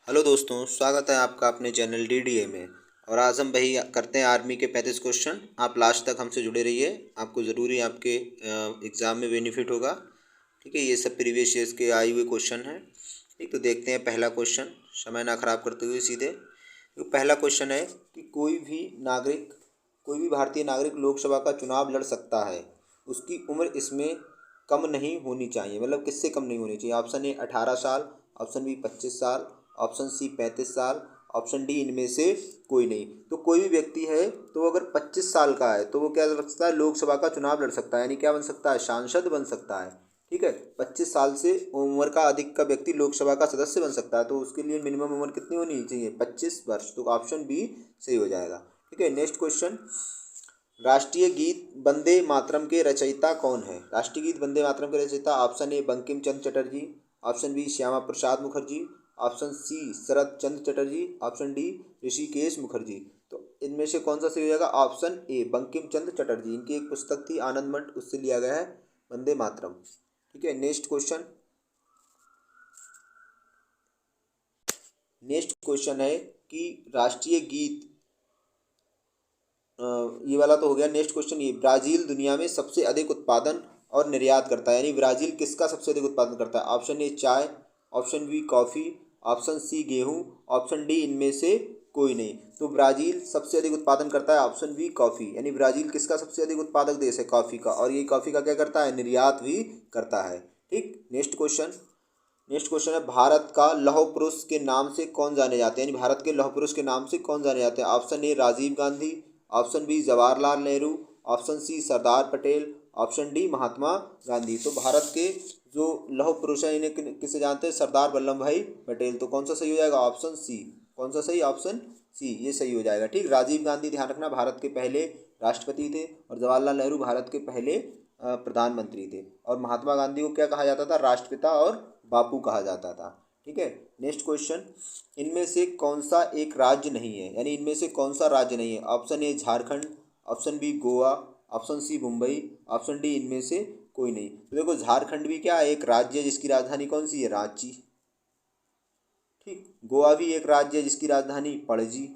Hello दोस्तों, स्वागत है आपका अपने चैनल डीडीए में। और आज हम वही करते हैं आर्मी के 35 क्वेश्चन। आप लास्ट तक हमसे जुड़े रहिए, आपको ज़रूरी आपके एग्ज़ाम में बेनिफिट होगा। ठीक है, ये सब प्रीवियस ईयर्स के आए हुए क्वेश्चन हैं। ठीक, तो देखते हैं पहला क्वेश्चन, समय ना खराब करते हुए सीधे। तो पहला क्वेश्चन है कि कोई भी भारतीय नागरिक लोकसभा का चुनाव लड़ सकता है, उसकी उम्र इसमें कम नहीं होनी चाहिए। मतलब किससे कम नहीं होनी चाहिए? ऑप्शन ए 18 साल, ऑप्शन बी 25 साल, ऑप्शन सी 35 साल, ऑप्शन डी इनमें से कोई नहीं। तो कोई भी व्यक्ति है तो वो अगर 25 साल का है तो वो क्या कर सकता है? लोकसभा का चुनाव लड़ सकता है, यानी क्या बन सकता है? सांसद बन सकता है। ठीक है, 25 साल से उम्र का अधिक का व्यक्ति लोकसभा का सदस्य बन सकता है। तो उसके लिए मिनिमम उम्र कितनी होनी चाहिए? 25 वर्ष। तो ऑप्शन बी सही हो जाएगा। ठीक है, नेक्स्ट क्वेश्चन। राष्ट्रीय गीत वंदे मातरम के रचयिता कौन है? राष्ट्रीय गीत वंदे मातरम के रचयिता option A Bankim Chandra Chatterjee, option B Shyama Prasad Mukherjee, option C Sharat Chandra Chatterjee, option D Hrishikesh Mukherjee. तो इनमें से कौन सा सही हो जाएगा? Option A Bankim Chandra Chatterjee. इनकी एक पुस्तक थी आनंद मठ, उससे लिया गया है वंदे मातरम। ठीक है, नेक्स्ट क्वेश्चन है कि राष्ट्रीय गीत ये वाला तो हो गया। नेक्स्ट क्वेश्चन, ये ब्राज़ील दुनिया में सबसे अधिक उत्पादन और निर्यात करता है, यानी ब्राज़ील किसका सबसे अधिक उत्पादन करता है? ऑप्शन ए चाय, option B coffee, option C गेहूं, ऑप्शन डी इनमें से कोई नहीं। तो ब्राज़ील सबसे अधिक उत्पादन करता है ऑप्शन बी कॉफ़ी, यानी ब्राज़ील किसका सबसे अधिक उत्पादक देश है? कॉफ़ी का। और ये कॉफ़ी का क्या करता है? निर्यात भी करता है। ठीक, नेक्स्ट क्वेश्चन है भारत का लौह पुरुष के नाम से कौन जाने जाते हैं? यानी भारत के लौह पुरुष के नाम से कौन जाने जाते हैं? Option A Rajiv Gandhi, option B Jawaharlal Nehru, option C Sardar Patel, option D Mahatma Gandhi. तो भारत के जो लौह पुरुष हैं इन्हें किसे जानते हैं? सरदार वल्लभ भाई पटेल। तो कौन सा सही हो जाएगा? Option C. कौन सा सही? ऑप्शन सी, ये सही हो जाएगा। ठीक, राजीव गांधी ध्यान रखना भारत के पहले राष्ट्रपति थे, और जवाहरलाल नेहरू भारत के पहले प्रधानमंत्री थे। और महात्मा गांधी को क्या कहा जाता था? राष्ट्रपिता और बापू कहा जाता था। ठीक है, नेक्स्ट क्वेश्चन। इनमें से कौन सा एक राज्य नहीं है? यानी इनमें से कौन सा राज्य नहीं है? Option A Jharkhand, option B Goa, option C Mumbai, option D इनमें से कोई नहीं। तो देखो, झारखंड भी क्या है? एक राज्य है जिसकी राजधानी कौन सी है? रांची। ठीक, गोवा भी एक राज्य है जिसकी राजधानी पणजी।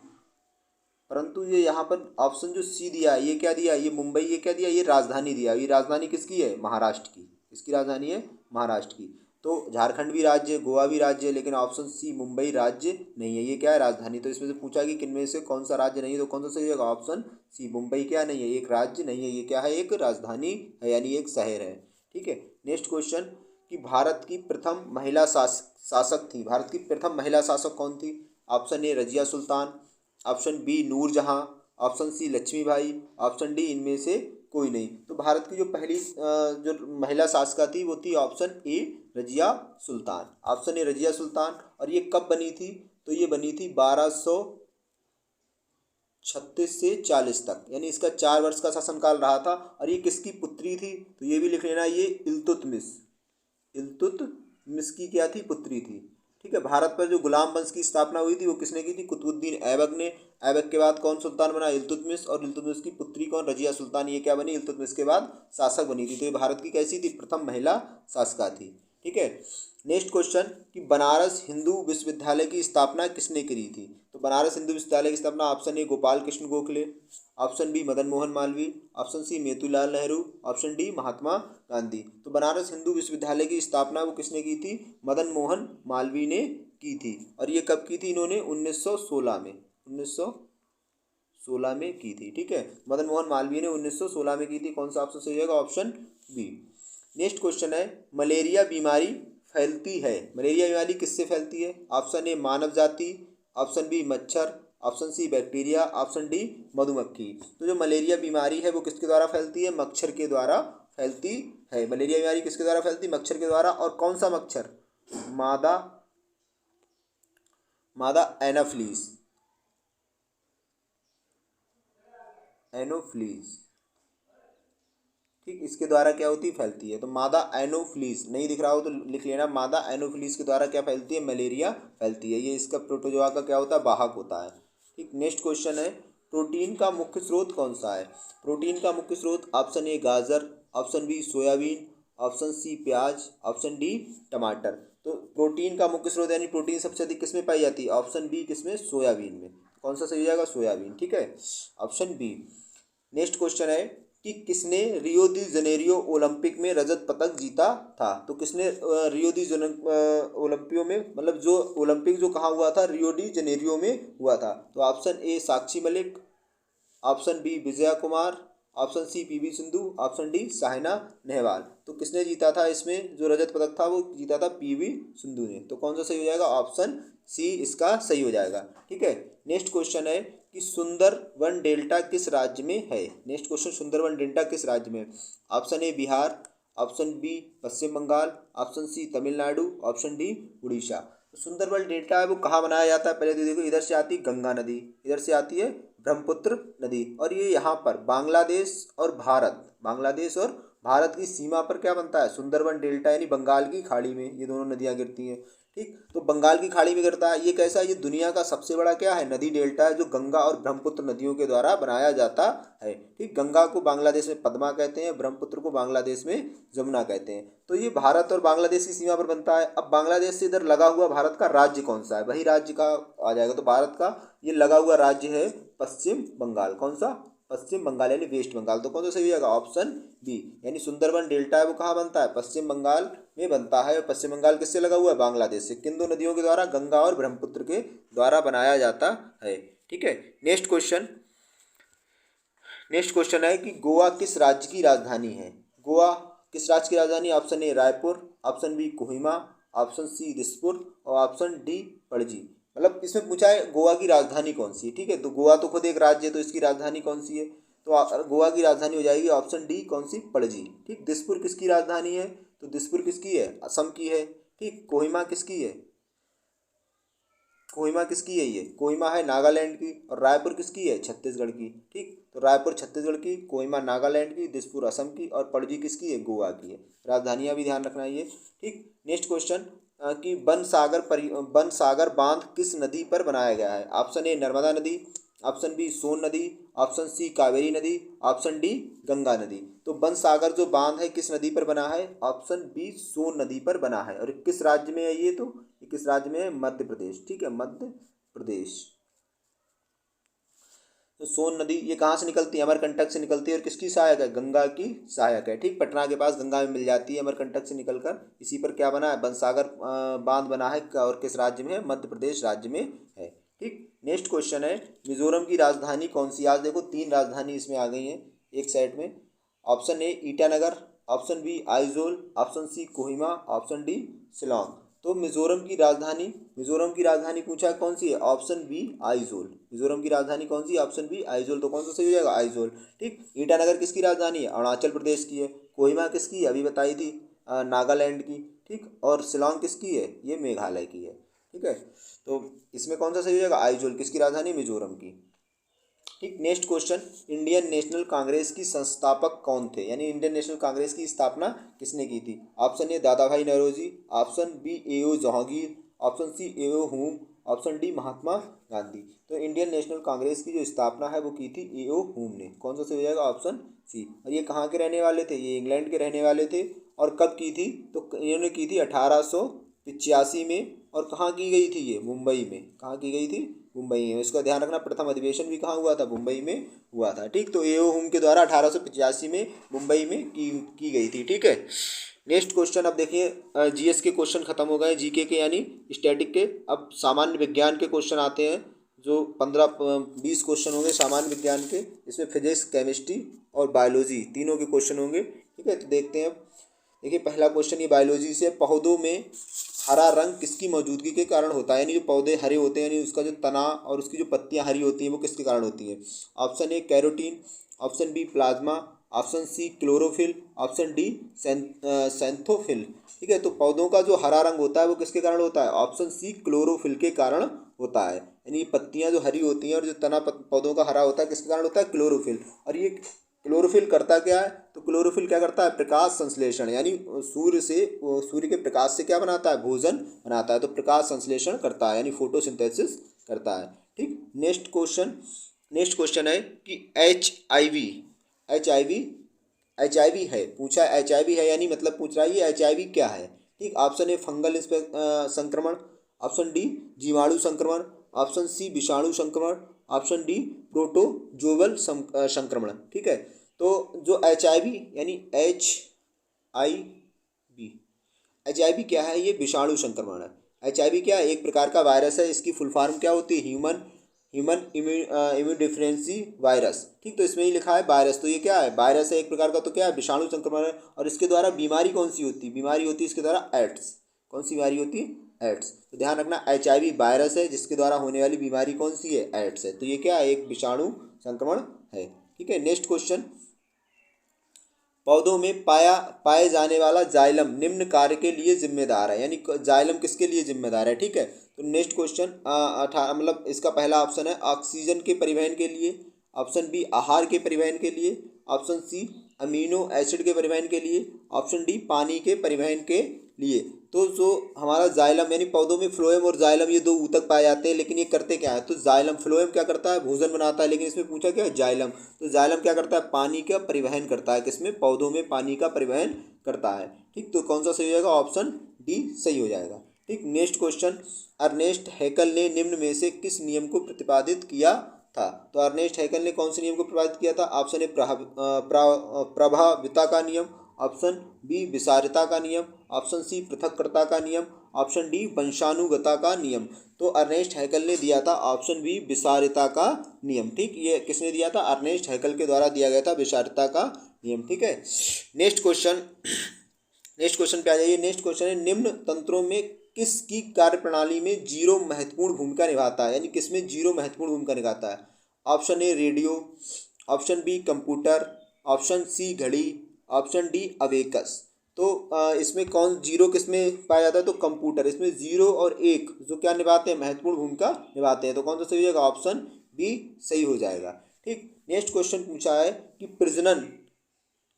परंतु ये यहाँ पर ऑप्शन जो सी दिया है, ये क्या दिया? ये मुंबई, ये क्या दिया? ये राजधानी दिया। ये राजधानी किसकी है? महाराष्ट्र की। इसकी राजधानी है महाराष्ट्र की। तो झारखंड भी राज्य है, गोवा भी राज्य है, लेकिन ऑप्शन सी मुंबई राज्य नहीं है। ये क्या है? राजधानी। तो इसमें से पूछा कि किनमें से कौन सा राज्य नहीं है, तो कौन सा सही होगा? ऑप्शन सी, मुंबई क्या नहीं है? एक राज्य नहीं है, ये क्या है? एक राजधानी है, यानी एक शहर है। ठीक है, नेक्स्ट क्वेश्चन कि भारत की प्रथम महिला शासक थी। भारत की प्रथम महिला शासक कौन थी? Option A Razia Sultan, option B Nurjahan, option C Lakshmibai, option D इनमें से कोई नहीं। तो भारत की जो पहली जो महिला शासिका थी वो थी option A Razia Sultan. Option A Razia Sultan. और ये कब बनी थी? तो ये बनी थी 1236 से 40 तक, यानी इसका 4 वर्ष का शासनकाल रहा था। और ये किसकी पुत्री थी? तो ये भी लिख लेना, ये इल्तुतमिश की क्या थी? पुत्री थी। ठीक है, भारत पर जो गुलाम वंश की स्थापना हुई थी वो किसने की थी? कुतुबुद्दीन ऐबक ने। ऐबक के बाद कौन सुल्तान बना? इल्तुतमिश। और इल्तुतमिश की पुत्री कौन? रजिया सुल्तान। ये क्या बनी? इल्तुतमिश के बाद शासक बनी थी। तो ये भारत की कैसी थी? प्रथम महिला शासिका थी। ठीक है, नेक्स्ट क्वेश्चन कि बनारस हिंदू विश्वविद्यालय की स्थापना किसने करी थी? तो बनारस हिंदू विश्वविद्यालय की स्थापना option A Gopal Krishna Gokhale, option B Madan Mohan Malaviya, option C Motilal Nehru, option D Mahatma Gandhi. तो बनारस हिंदू विश्वविद्यालय की स्थापना वो किसने की थी? मदन मोहन मालवीय ने की थी। और ये कब की थी इन्होंने? 1916 में की थी। ठीक है, मदन मोहन मालवीय ने 1916 में की थी। कौन सा ऑप्शन सही होगा? Option B. नेक्स्ट क्वेश्चन है मलेरिया बीमारी फैलती है। मलेरिया बीमारी किससे फैलती है? ऑप्शन ए मानव जाति, ऑप्शन बी मच्छर, option C bacteria, option D मधुमक्खी। तो जो मलेरिया बीमारी है वो किसके द्वारा फैलती है? मच्छर के द्वारा फैलती है। मलेरिया बीमारी किसके द्वारा फैलती है? मच्छर के द्वारा। और कौन सा मच्छर? मादा मादा एनोफ्लीज। ठीक, इसके द्वारा क्या होती है? फैलती है। तो मादा एनोफ्लीज नहीं दिख रहा हो तो लिख लेना, मादा एनोफ्लीज के द्वारा क्या फैलती है? मलेरिया फैलती है। ये इसका प्रोटोजोआ का क्या होता है? वाहक होता है। ठीक, नेक्स्ट क्वेश्चन है प्रोटीन का मुख्य स्रोत कौन सा है? प्रोटीन का मुख्य स्रोत ऑप्शन ए गाजर, option B soybean, option C प्याज, ऑप्शन डी टमाटर। तो प्रोटीन का मुख्य स्रोत यानी प्रोटीन सबसे अधिक किसमें पाई जाती है? ऑप्शन बी किसमें? सोयाबीन में। कौन सा सही हो जाएगा? सोयाबीन। ठीक है, ऑप्शन बी। नेक्स्ट क्वेश्चन है कि किसने रियो दी जनेरियो ओलंपिक में रजत पदक जीता था? तो किसने रियो दी ओलंपियो में, मतलब जो ओलंपिक जो कहाँ हुआ था? रियो डी जनेरियो में हुआ था। तो option A Sakshi Malik, option B Vijaya Kumar, option C PV Sindhu, option D Saina Nehwal. तो किसने जीता था इसमें? जो रजत पदक था वो जीता था पीवी सिंधु ने। तो कौन सा सही हो जाएगा? ऑप्शन सी इसका सही हो जाएगा। ठीक है, नेक्स्ट क्वेश्चन है कि सुंदरवन डेल्टा किस राज्य में है? नेक्स्ट क्वेश्चन, सुंदरवन डेल्टा किस राज्य में? Option A Bihar, option B Paschim Bangal, option C Tamil Nadu, option D Orissa. तो सुंदरबन डेल्टा है वो कहाँ बनाया जाता है? पहले तो देखो, इधर से आती है गंगा नदी, इधर से आती है ब्रह्मपुत्र नदी, और ये यहाँ पर बांग्लादेश और भारत की सीमा पर क्या बनता है? सुंदरबन डेल्टा, यानी बंगाल की खाड़ी में ये दोनों नदियाँ गिरती हैं। ठीक, तो बंगाल की खाड़ी में गिरता है। ये कैसा है? ये दुनिया का सबसे बड़ा क्या है? नदी डेल्टा है, जो गंगा और ब्रह्मपुत्र नदियों के द्वारा बनाया जाता है। ठीक, गंगा को बांग्लादेश में पद्मा कहते हैं, ब्रह्मपुत्र को बांग्लादेश में जमुना कहते हैं। तो ये भारत और बांग्लादेश की सीमा पर बनता है। अब बांग्लादेश से इधर लगा हुआ भारत का राज्य कौन सा है? वही राज्य का आ जाएगा। तो भारत का ये लगा हुआ राज्य है पश्चिम बंगाल। कौन सा? पश्चिम बंगाल, यानी वेस्ट बंगाल। तो कौन सा सही हो जाएगा? ऑप्शन बी, यानी सुंदरबन डेल्टा है वो कहाँ बनता है? पश्चिम बंगाल में बनता है। पश्चिम बंगाल किससे लगा हुआ है? बांग्लादेश से। किन दो नदियों के द्वारा? गंगा और ब्रह्मपुत्र के द्वारा बनाया जाता है। ठीक है, नेक्स्ट क्वेश्चन है कि गोवा किस राज्य की राजधानी है? गोवा किस राज्य की राजधानी? Option A Raipur, option B Kohima, option C Dispur, और ऑप्शन डी पणजी। मतलब इसमें पूछा है गोवा की राजधानी कौन सी है। ठीक है, तो गोवा तो खुद एक राज्य है, तो इसकी राजधानी कौन सी है? तो गोवा की राजधानी हो जाएगी ऑप्शन डी, कौन सी? पणजी। ठीक, दिसपुर किसकी राजधानी है? तो दिसपुर किसकी है? असम की है। ठीक, कोहिमा किसकी है? कोहिमा किसकी है? ये कोहिमा है नागालैंड की। और रायपुर किसकी है? छत्तीसगढ़ की। ठीक, तो रायपुर छत्तीसगढ़ की, कोहिमा नागालैंड की, दिसपुर असम की, और पणजी किसकी है? गोवा की है। राजधानियाँ भी ध्यान रखना है ये। ठीक, नेक्स्ट क्वेश्चन कि बन सागर बांध किस नदी पर बनाया गया है? ऑप्शन ए नर्मदा नदी, ऑप्शन बी सोन नदी, ऑप्शन सी कावेरी नदी, ऑप्शन डी गंगा नदी। तो बन सागर जो बांध है किस नदी पर बना है? ऑप्शन बी सोन नदी पर बना है। और किस राज्य में है ये? तो ये किस राज्य में है? मध्य प्रदेश। ठीक है, मध्य प्रदेश। तो सोन नदी ये कहाँ से निकलती है? अमरकंटक से निकलती है। और किसकी सहायक है? गंगा की सहायक है। ठीक, पटना के पास गंगा में मिल जाती है अमरकंटक से निकलकर। इसी पर क्या बना है? बनसागर बांध बना है। और किस राज्य में है? मध्य प्रदेश राज्य में है। ठीक, नेक्स्ट क्वेश्चन है मिजोरम की राजधानी कौन सी? आज देखो 3 राजधानी इसमें आ गई हैं एक साइड में। Option A Itanagar, option B Aizawl, option C Kohima, option D Shillong. तो मिजोरम की राजधानी पूछा है कौन सी है? Option B Aizawl. मिजोरम की राजधानी कौन सी है? Option B Aizawl. तो कौन सा सही हो जाएगा? आइजोल। ठीक, ईटानगर किसकी राजधानी है? अरुणाचल प्रदेश की है। कोहिमा किसकी है? अभी बताई थी, नागालैंड की। ठीक, और शिलोंग किसकी है? ये मेघालय की है। ठीक है, तो इसमें कौन सा सही हो जाएगा? आइजोल। किसकी राजधानी? मिजोरम की। ठीक, next question, Indian national Congress की संस्थापक कौन थे? यानी इंडियन नेशनल कांग्रेस की स्थापना किसने की थी? ऑप्शन ए दादा भाई नौरोजी, ऑप्शन बी एओ जहांगीर, ऑप्शन सी एओ हुम, ऑप्शन डी महात्मा गांधी। तो इंडियन नेशनल कांग्रेस की जो स्थापना है वो की थी एओ हुम ने। कौन सा सही हो जाएगा? Option C. और ये कहाँ के रहने वाले थे? ये इंग्लैंड के रहने वाले थे। और कब की थी? तो इन्होंने की थी 1885 में। और कहाँ की गई थी? ये मुंबई में। कहाँ की गई थी? मुंबई में। इसका ध्यान रखना, प्रथम अधिवेशन भी कहाँ हुआ था? मुंबई में हुआ था। ठीक, तो एओ हुम के द्वारा 1885 में मुंबई में की गई थी। ठीक है, नेक्स्ट क्वेश्चन अब देखिए, जीएस के क्वेश्चन खत्म हो गए, जीके के यानी स्टैटिक के। अब सामान्य विज्ञान के क्वेश्चन आते हैं, जो 15-20 क्वेश्चन होंगे सामान्य विज्ञान के। इसमें फिजिक्स, केमिस्ट्री और बायोलॉजी तीनों के क्वेश्चन होंगे। ठीक है, तो देखते हैं। देखिए पहला क्वेश्चन ये बायोलॉजी से, पौधों में हरा रंग किसकी मौजूदगी के कारण होता है? यानी जो पौधे हरे होते हैं, यानी उसका जो तना और उसकी जो पत्तियां हरी होती हैं वो किसके कारण होती हैं? Option A carotene, option B plasma, option C chlorophyll, option D xanthophyll. ठीक है, तो पौधों का जो हरा रंग होता है वो किसके कारण होता है? ऑप्शन सी क्लोरोफिल के कारण होता है। यानी पत्तियां जो हरी होती हैं और जो तना पौधों का हरा होता है किसके कारण होता है? क्लोरोफिल। और ये क्लोरोफिल करता क्या है? तो क्लोरोफिल क्या करता है? प्रकाश संश्लेषण, यानी सूर्य के प्रकाश से क्या बनाता है? भोजन बनाता है। तो प्रकाश संश्लेषण करता है, यानी फोटोसिंथेसिस करता है। ठीक, नेक्स्ट क्वेश्चन है कि एच आई वी है, पूछा एच आई वी है, यानी मतलब पूछ रहा है ये एच आई वी क्या है? ठीक। ऑप्शन ए फंगल संक्रमण, ऑप्शन डी जीवाणु संक्रमण, ऑप्शन सी विषाणु संक्रमण, ऑप्शन डी प्रोटोजोवल संक्रमण। ठीक है, तो जो HIV यानी HIV क्या है, ये विषाणु संक्रमण है। HIV क्या है, एक प्रकार का वायरस है। इसकी फुल फॉर्म क्या होती है, ह्यूमन इम्यूनोडेफिशिएंसी वायरस। ठीक, तो इसमें ही लिखा है वायरस, तो ये क्या है, वायरस है एक प्रकार का, तो क्या है, विषाणु संक्रमण है। और इसके द्वारा बीमारी कौन सी होती है, बीमारी होती है इसके द्वारा एड्स। कौन सी बीमारी होती है, एड्स। तो ध्यान रखना, HIV वायरस है जिसके द्वारा होने वाली बीमारी कौन सी है, एड्स है। तो ये क्या है, एक विषाणु संक्रमण है। ठीक है, नेक्स्ट क्वेश्चन, पौधों में पाए जाने वाला जाइलम निम्न कार्य के लिए जिम्मेदार है, यानी जाइलम किसके लिए जिम्मेदार है। ठीक है, तो नेक्स्ट क्वेश्चन मतलब इसका पहला ऑप्शन है ऑक्सीजन के परिवहन के लिए, ऑप्शन बी आहार के परिवहन के लिए, ऑप्शन सी अमीनो एसिड के परिवहन के लिए, ऑप्शन डी पानी के परिवहन के लिए। तो जो हमारा जाइलम यानी पौधों में फ्लोएम और जाइलम ये दो ऊतक पाए जाते हैं, लेकिन ये करते क्या है, तो जाइलम फ्लोएम क्या करता है, भोजन बनाता है, लेकिन इसमें पूछा क्या है, जाइलम। तो जाइलम क्या करता है, पानी का परिवहन करता है, किसमें, पौधों में पानी का परिवहन करता है। ठीक, तो कौन सा सही हो जाएगा, ऑप्शन डी सही हो जाएगा। ठीक, नेक्स्ट क्वेश्चन, अर्नेस्ट हैकल ने निम्न में से किस नियम को प्रतिपादित किया था। तो अर्नेस्ट हैकल ने कौन से नियम को प्रतिपादित किया था, ऑप्शन ए प्रभाविता का नियम, ऑप्शन बी विसारिता का नियम, ऑप्शन सी पृथक्करता का नियम, ऑप्शन डी वंशानुगता का नियम। तो अर्नेस्ट हैकल ने दिया था ऑप्शन बी विसारिता का नियम। ठीक, ये किसने दिया था, अर्नेस्ट हैकल के द्वारा दिया गया था विसारिता का नियम। ठीक है, नेक्स्ट क्वेश्चन पे आ जाइए। नेक्स्ट क्वेश्चन है, निम्न तंत्रों में किसकी कार्यप्रणाली में जीरो महत्वपूर्ण भूमिका निभाता है, यानी किसमें जीरो महत्वपूर्ण भूमिका निभाता है। Option A radio, option B computer, option C घड़ी, ऑप्शन डी अवेकस। तो इसमें कौन जीरो किसमें पाया जाता है, तो कंप्यूटर। इसमें जीरो और एक जो क्या निभाते हैं, महत्वपूर्ण भूमिका निभाते हैं। तो कौन सा सही हो जाएगा, ऑप्शन बी सही हो जाएगा। ठीक, नेक्स्ट क्वेश्चन पूछा है कि प्रजनन,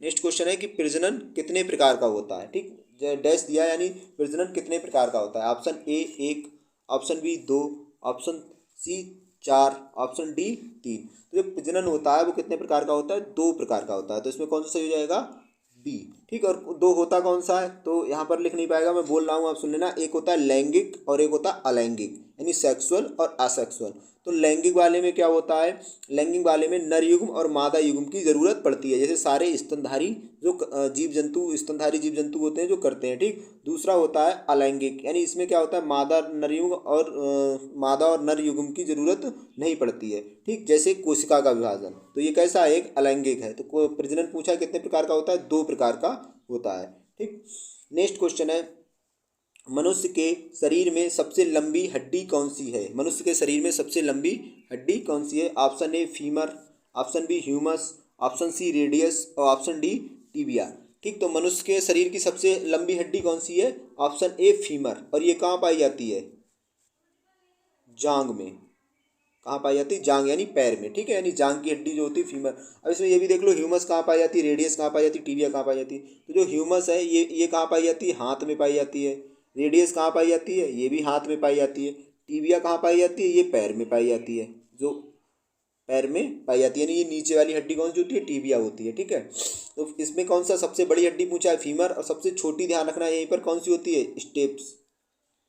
नेक्स्ट क्वेश्चन है कि प्रजनन कितने प्रकार का होता है। ठीक, डैश दिया यानी प्रजनन कितने प्रकार का होता है। Option A 1, option B 2, option C 4, option D 3। तो जो प्रजनन होता है वो कितने प्रकार का होता है, 2 प्रकार का होता है। तो इसमें कौन सा सही हो जाएगा, बी। ठीक, और 2 होता कौन सा है, तो यहाँ पर लिख नहीं पाएगा, मैं बोल रहा हूँ, आप सुन लेना। एक होता है लैंगिक और एक होता है अलैंगिक, यानी सेक्सुअल और असेक्सुअल। तो लैंगिक वाले में क्या होता है, लैंगिक वाले में नर युग्म और मादा युग्म की ज़रूरत पड़ती है, जैसे सारे स्तनधारी जो स्तनधारी जीव जंतु होते हैं जो करते हैं। ठीक, दूसरा होता है अलैंगिक, यानी इसमें क्या होता है, मादा और नर युग्म की ज़रूरत नहीं पड़ती है। ठीक, जैसे कोशिका का विभाजन, तो ये कैसा है, एक अलैंगिक है। तो प्रजनन पूछा कितने प्रकार का होता है, 2 प्रकार का होता है। ठीक, नेक्स्ट क्वेश्चन है, मनुष्य के शरीर में सबसे लंबी हड्डी कौन सी है। मनुष्य के शरीर में सबसे लंबी हड्डी कौन सी है। Option A femur, option B humerus, option C radius और ऑप्शन डी टिबिया। ठीक, तो मनुष्य के शरीर की सबसे लंबी हड्डी कौन सी है, ऑप्शन ए फीमर। और ये कहाँ पाई जाती है, जांग में। कहाँ पाई जाती है, जांग यानी पैर में। ठीक है, यानी जांग की हड्डी जो होती है फीमर। अब इसमें ये भी देख लो, ह्यूमस कहाँ पाई जाती है, रेडियस कहाँ पाई जाती है, टिबिया कहाँ पाई जाती है। तो जो ह्यूमस है ये कहाँ पाई जाती है, हाथ में पाई जाती है। रेडियस कहाँ पाई जाती है, ये भी हाथ में पाई जाती है। टिबिया कहाँ पाई जाती है, ये पैर में पाई जाती है, जो पैर में पाई जाती है, यानी ये नीचे वाली हड्डी कौन सी होती है, टिबिया होती है। ठीक है, तो इसमें कौन सा सबसे बड़ी हड्डी पूछा है, फीमर। और सबसे छोटी ध्यान रखना यहीं पर कौन सी होती है,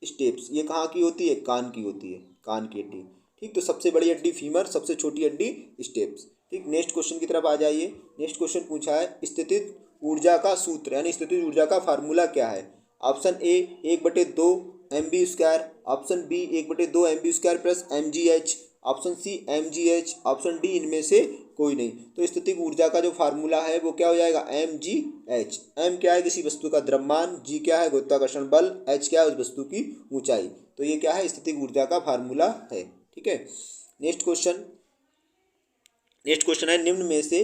स्टेप्स। ये कहाँ की होती है, कान की होती है, कान की हड्डी। ठीक, तो सबसे बड़ी हड्डी फीमर, सबसे छोटी हड्डी स्टेप्स। ठीक, नेक्स्ट क्वेश्चन की तरफ आ जाइए। नेक्स्ट क्वेश्चन पूछा है, स्थितिज ऊर्जा का सूत्र यानी स्थितिज ऊर्जा का फार्मूला क्या है। Option A 1/2 mv², option B 1/2 mv² plus mgh, option C mgh, option D इनमें से कोई नहीं। तो स्थितिज ऊर्जा का जो फार्मूला है वो क्या हो जाएगा, mgh। m क्या है, किसी वस्तु का द्रव्यमान, g क्या है, गुरुत्वाकर्षण बल, h क्या है, उस वस्तु की ऊंचाई। तो ये क्या है, स्थितिज ऊर्जा का फार्मूला है। ठीक है, नेक्स्ट क्वेश्चन है, निम्न में से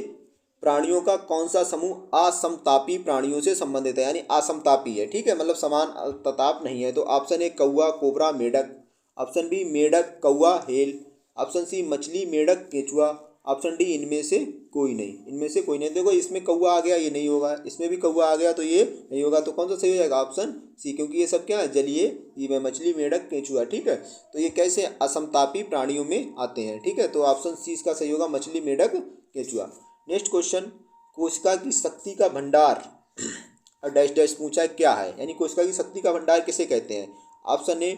प्राणियों का कौन सा समूह असमतापी प्राणियों से संबंधित है, यानी असमतापी है। ठीक है, मतलब समान ताप नहीं है। तो ऑप्शन ए कौवा, कोबरा, मेढक, ऑप्शन बी मेढक, कौवा, हेल, ऑप्शन सी मछली, मेढक, केंचुआ, ऑप्शन डी इनमें से कोई नहीं। इनमें से कोई नहीं, देखो इसमें कौवा आ गया, ये नहीं होगा, इसमें भी कौवा आ गया तो ये नहीं होगा। तो कौन सा सही हो जाएगा, ऑप्शन सी, क्योंकि ये सब क्या है, जलीय जीव है, मछली, मेढक, केंचुआ। ठीक है, तो ये कैसे असमतापी प्राणियों में आते हैं। ठीक है, तो ऑप्शन सी इसका सही होगा, मछली, मेढक, केंचुआ। नेक्स्ट क्वेश्चन, कोशिका की शक्ति का भंडार और डैश डैश पूछा है क्या है, यानी कोशिका की शक्ति का भंडार किसे कहते हैं। Option A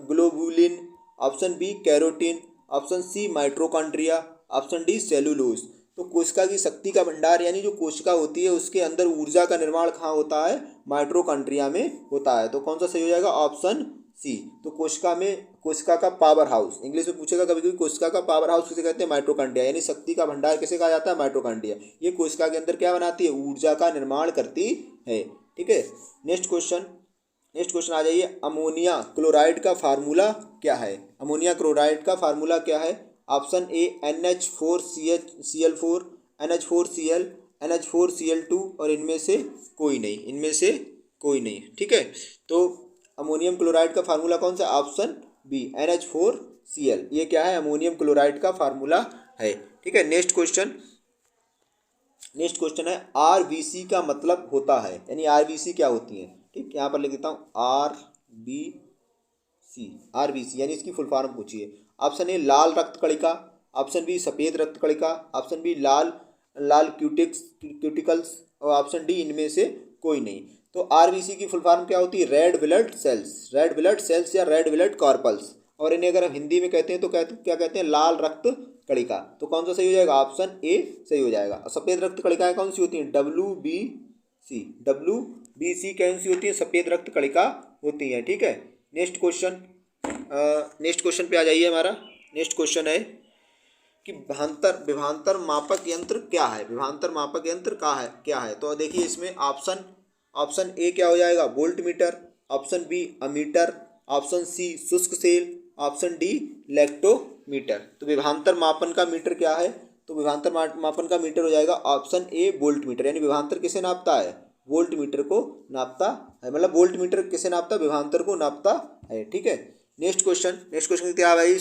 globulin, option B carotene, option C mitochondria, option D cellulose. तो कोशिका की शक्ति का भंडार यानी जो कोशिका होती है उसके अंदर ऊर्जा का निर्माण कहाँ होता है, माइट्रोकॉन्ड्रिया में होता है। तो कौन सा सही हो जाएगा, ऑप्शन सी। तो कोशिका का पावर हाउस, इंग्लिश में पूछेगा कभी कभी, कोशिका का पावर हाउस किसे कहते हैं, माइट्रोकॉन्ड्रिया, यानी शक्ति का भंडार किसे कहा जाता है, माइट्रोकॉन्ड्रिया। ये कोशिका के अंदर क्या बनाती है, ऊर्जा का निर्माण करती है। ठीक है, नेक्स्ट क्वेश्चन आ जाइए। अमोनिया क्लोराइड का फार्मूला क्या है, अमोनिया क्लोराइड का फार्मूला क्या है। ऑप्शन ए NH4Cl4, NH4Cl, NH4Cl2 और इनमें से कोई नहीं। ठीक है, तो अमोनियम क्लोराइड का फार्मूला कौन सा, ऑप्शन बी NH4Cl, ये क्या है, अमोनियम क्लोराइड का फार्मूला है। ठीक है, नेक्स्ट क्वेश्चन है आरबीसी का मतलब होता है, यानी आरबीसी क्या होती है। ठीक, यहाँ पर लिख देता हूँ आरबीसी यानी इसकी फुल फॉर्म पूछिए। ऑप्शन ए लाल रक्त कणिका, ऑप्शन बी सफ़ेद रक्त कणिका, ऑप्शन बी लाल क्यूटिकल्स और ऑप्शन डी इनमें से कोई नहीं। तो आरबीसी की फुल फॉर्म क्या होती है, रेड ब्लड सेल्स या रेड ब्लड कॉर्पल्स, और इन्हें अगर हम हिंदी में कहते हैं तो क्या कहते हैं, लाल रक्त कणिका। तो कौन सा सही हो जाएगा, ऑप्शन ए सही हो जाएगा। सफ़ेद रक्त कणिकाएं कौन सी होती हैं, WBC कौन सी होती है, सफ़ेद रक्त कणिका होती हैं। ठीक है, नेक्स्ट क्वेश्चन पे आ जाइए। हमारा नेक्स्ट क्वेश्चन है कि विभवांतर मापक यंत्र क्या है, विभवांतर मापक यंत्र क्या है। तो देखिए इसमें ऑप्शन ए क्या हो जाएगा, voltmeter, option B ammeter, option C शुष्क सेल, ऑप्शन डी लैक्टोमीटर। तो विभवांतर मापन का मीटर क्या है, तो विभवांतर मापन का मीटर हो जाएगा ऑप्शन ए वोल्ट मीटर, यानी विभवांतर किसे नापता है, वोल्ट मीटर को नापता है, मतलब वोल्ट मीटर किसे नापता है, विभवांतर को नापता है। ठीक है, नेक्स्ट क्वेश्चन क्या है भाई।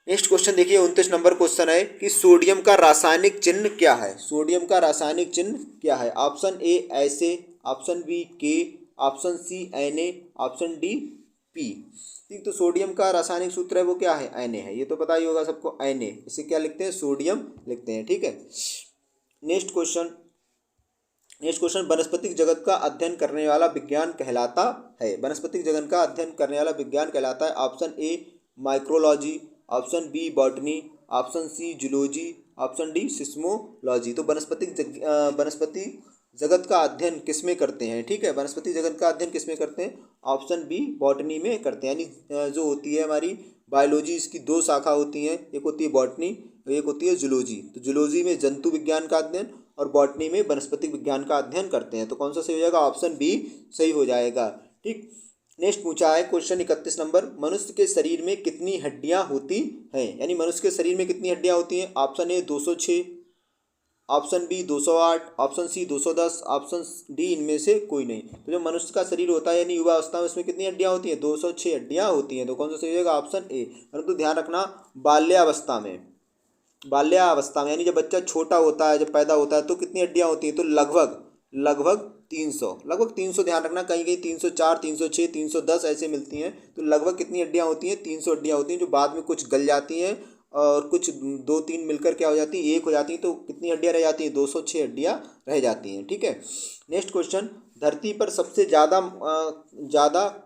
नेक्स्ट क्वेश्चन देखिए 29 नंबर क्वेश्चन है कि सोडियम का रासायनिक चिन्ह क्या है, सोडियम का रासायनिक चिन्ह क्या है। Option A S, option B K, option C Na, option D P. ठीक, तो सोडियम का रासायनिक सूत्र है वो क्या है, Na है, ये तो पता ही होगा सबको, Na, इसे क्या लिखते हैं, सोडियम लिखते हैं। ठीक है, नेक्स्ट क्वेश्चन वनस्पतिक जगत का अध्ययन करने वाला विज्ञान कहलाता है, वनस्पतिक जगत का अध्ययन करने वाला विज्ञान कहलाता है। Option A micrology, option B botany, option C zoology, option D seismology. तो वनस्पति जगत का अध्ययन किस में करते हैं, ठीक है, वनस्पति जगत का अध्ययन किस में करते हैं, ऑप्शन बी बॉटनी में करते हैं। यानी जो होती है हमारी बायोलॉजी, इसकी दो शाखा होती हैं, एक होती है बॉटनी और एक होती है जूलॉजी। तो जूलॉजी में जंतु विज्ञान का अध्ययन और बॉटनी में वनस्पति विज्ञान का अध्ययन करते हैं। तो कौन सा सही हो जाएगा, ऑप्शन बी सही हो जाएगा। ठीक, नेक्स्ट पूछा है क्वेश्चन 31 नंबर, मनुष्य के शरीर में कितनी हड्डियां होती हैं, यानी मनुष्य के शरीर में कितनी हड्डियां होती हैं। Option A 206, option B 208, option C 210, option D इनमें से कोई नहीं। तो जो मनुष्य का शरीर होता है यानी युवा अवस्था में, उसमें कितनी हड्डियां होती हैं, 206 हड्डियां होती हैं। तो कौन सा सही हो जाएगा, ऑप्शन ए। परंतु ध्यान रखना, बाल्यावस्था में यानी जब बच्चा छोटा होता है, जब पैदा होता है तो कितनी हड्डियां होती हैं, तो लगभग 300, ध्यान रखना, कहीं 304, 306, 310 ऐसे मिलती हैं। तो लगभग कितनी हड्डियां होती हैं, 300 हड्डियां होती हैं, जो बाद में कुछ गल जाती हैं और कुछ 2-3 मिलकर क्या हो जाती हैं, एक हो जाती हैं। तो कितनी हड्डियां रह जाती हैं, 206 हड्डियां रह जाती हैं। ठीक है, नेक्स्ट क्वेश्चन, धरती पर सबसे ज़्यादा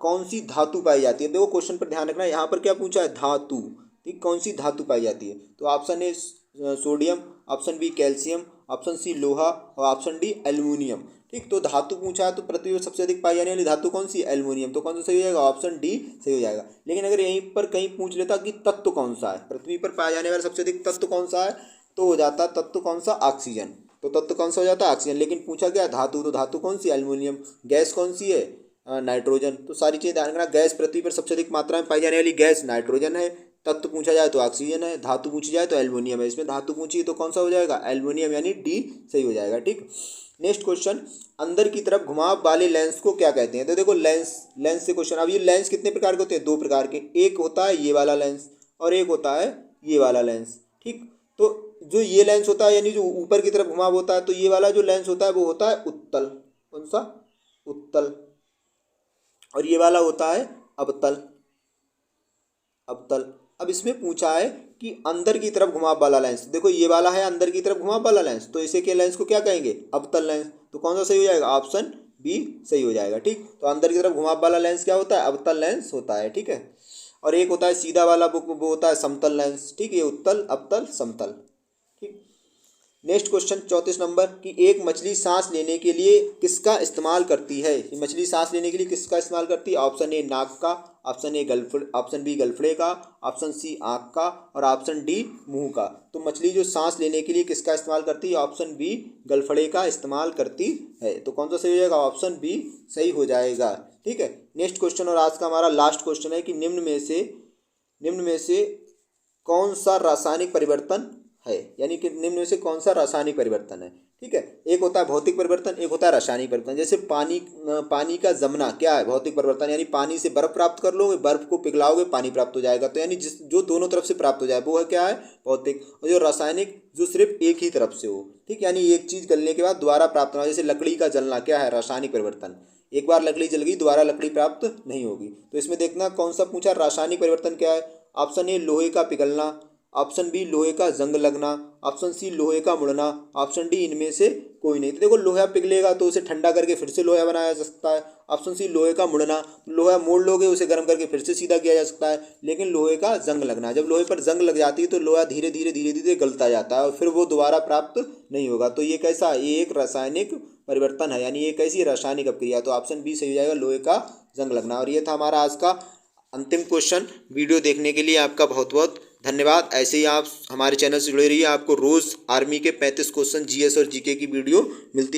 कौन सी धातु पाई जाती है। देखो क्वेश्चन पर ध्यान रखना, यहाँ पर क्या पूछा है, धातु। ठीक, कौन सी धातु पाई जाती है। तो option A sodium, option B calcium, option C लोहा और ऑप्शन डी एल्युमिनियम। ठीक, तो धातु पूछा है तो पृथ्वी पर सबसे अधिक पाई जाने वाली धातु कौन सी, एल्युमिनियम। तो कौन सा सही हो जाएगा, ऑप्शन डी सही हो जाएगा। लेकिन अगर यहीं पर कहीं पूछ लेता कि तत्व कौन सा है, पृथ्वी पर पाया जाने वाला सबसे अधिक तत्व कौन सा है, तो हो जाता तत्व कौन सा, ऑक्सीजन। तो तत्व कौन सा हो जाता है, ऑक्सीजन। लेकिन पूछा गया धातु, तो धातु कौन सी, एल्युमिनियम। गैस कौन सी है, नाइट्रोजन। तो सारी चीज़ें ध्यान रखना, गैस पृथ्वी पर सबसे अधिक मात्रा में पाई जाने वाली गैस नाइट्रोजन है। तत्व पूछा जाए तो ऑक्सीजन है, धातु पूछी जाए तो एल्युमिनियम है। इसमें धातु पूछी तो कौन सा हो जाएगा, एल्युमिनियम, यानी डी सही हो जाएगा। ठीक, नेक्स्ट क्वेश्चन, अंदर की तरफ घुमाव वाले लेंस को क्या कहते हैं। तो देखो लेंस से क्वेश्चन। अब ये लेंस कितने प्रकार के होते हैं, 2 प्रकार के, एक होता है ये वाला लेंस और एक होता है ये वाला लेंस। ठीक, तो जो ये लेंस होता है यानी जो ऊपर की तरफ घुमाव होता है, तो ये वाला जो लेंस होता है वो होता है उत्तल। कौन सा, उत्तल। और ये वाला होता है अवतल। अब इसमें पूछा है कि अंदर की तरफ घुमाव वाला लेंस, देखो ये वाला है अंदर की तरफ घुमाव वाला लेंस, तो इसे के लेंस को क्या कहेंगे, अवतल लेंस। तो कौन सा सही हो जाएगा, ऑप्शन बी सही हो जाएगा। ठीक, तो अंदर की तरफ घुमाव वाला लेंस क्या होता है, अवतल लेंस होता है। ठीक है, और एक होता है सीधा वाला, वो होता है समतल लेंस। ठीक, ये उत्तल, अवतल, समतल। ठीक, नेक्स्ट क्वेश्चन 34 नंबर कि एक मछली सांस लेने के लिए किसका इस्तेमाल करती है, मछली सांस लेने के लिए किसका इस्तेमाल करती है, ऑप्शन ए नाक का, ऑप्शन बी गलफड़े का, ऑप्शन सी आँख का, और ऑप्शन डी मुंह का। तो मछली जो सांस लेने के लिए किसका इस्तेमाल करती है, ऑप्शन बी गलफड़े का इस्तेमाल करती है। तो कौन सा सही हो जाएगा, ऑप्शन बी सही हो जाएगा। ठीक है, नेक्स्ट क्वेश्चन और आज का हमारा लास्ट क्वेश्चन है कि निम्न में से कौन सा रासायनिक परिवर्तन है, यानी कि निम्न में से कौन सा रासायनिक परिवर्तन है। ठीक है, एक होता है भौतिक परिवर्तन, एक होता है रासायनिक परिवर्तन। जैसे पानी का जमना क्या है, भौतिक परिवर्तन, यानी पानी से बर्फ प्राप्त कर लोगे, बर्फ को पिघलाओगे पानी प्राप्त हो जाएगा, तो यानी जो दोनों तरफ से प्राप्त हो जाए वो है क्या है, भौतिक। और जो रासायनिक, जो सिर्फ एक ही तरफ से हो। ठीक, यानी एक चीज़ गलने के बाद दोबारा प्राप्त होना, जैसे लकड़ी का जलना क्या है, रासायनिक परिवर्तन। एक बार लकड़ी जल गई, दोबारा लकड़ी प्राप्त नहीं होगी। तो इसमें देखना कौन सा पूछा, रासायनिक परिवर्तन क्या है। ऑप्शन ए लोहे का पिघलना, ऑप्शन बी लोहे का जंग लगना, ऑप्शन सी लोहे का मुड़ना, ऑप्शन डी इनमें से कोई नहीं। तो देखो लोहा पिघलेगा तो उसे ठंडा करके फिर से लोहा बनाया जा सकता है। ऑप्शन सी लोहे का मुड़ना, लोहा मोड़ लोगे उसे गर्म करके फिर से सीधा किया जा सकता है। लेकिन लोहे का जंग लगना, जब लोहे पर जंग लग जाती है तो लोहा धीरे धीरे गलता जाता है और फिर वो दोबारा प्राप्त नहीं होगा। तो ये कैसा, ये एक रासायनिक परिवर्तन है, यानी ये कैसी रासायनिक अपक्रिया। तो ऑप्शन बी सही हो जाएगा, लोहे का जंग लगना। और ये था हमारा आज का अंतिम क्वेश्चन। वीडियो देखने के लिए आपका बहुत बहुत धन्यवाद। ऐसे ही आप हमारे चैनल से जुड़े रहिए, आपको रोज़ आर्मी के 35 क्वेश्चन जीएस और जीके की वीडियो मिलती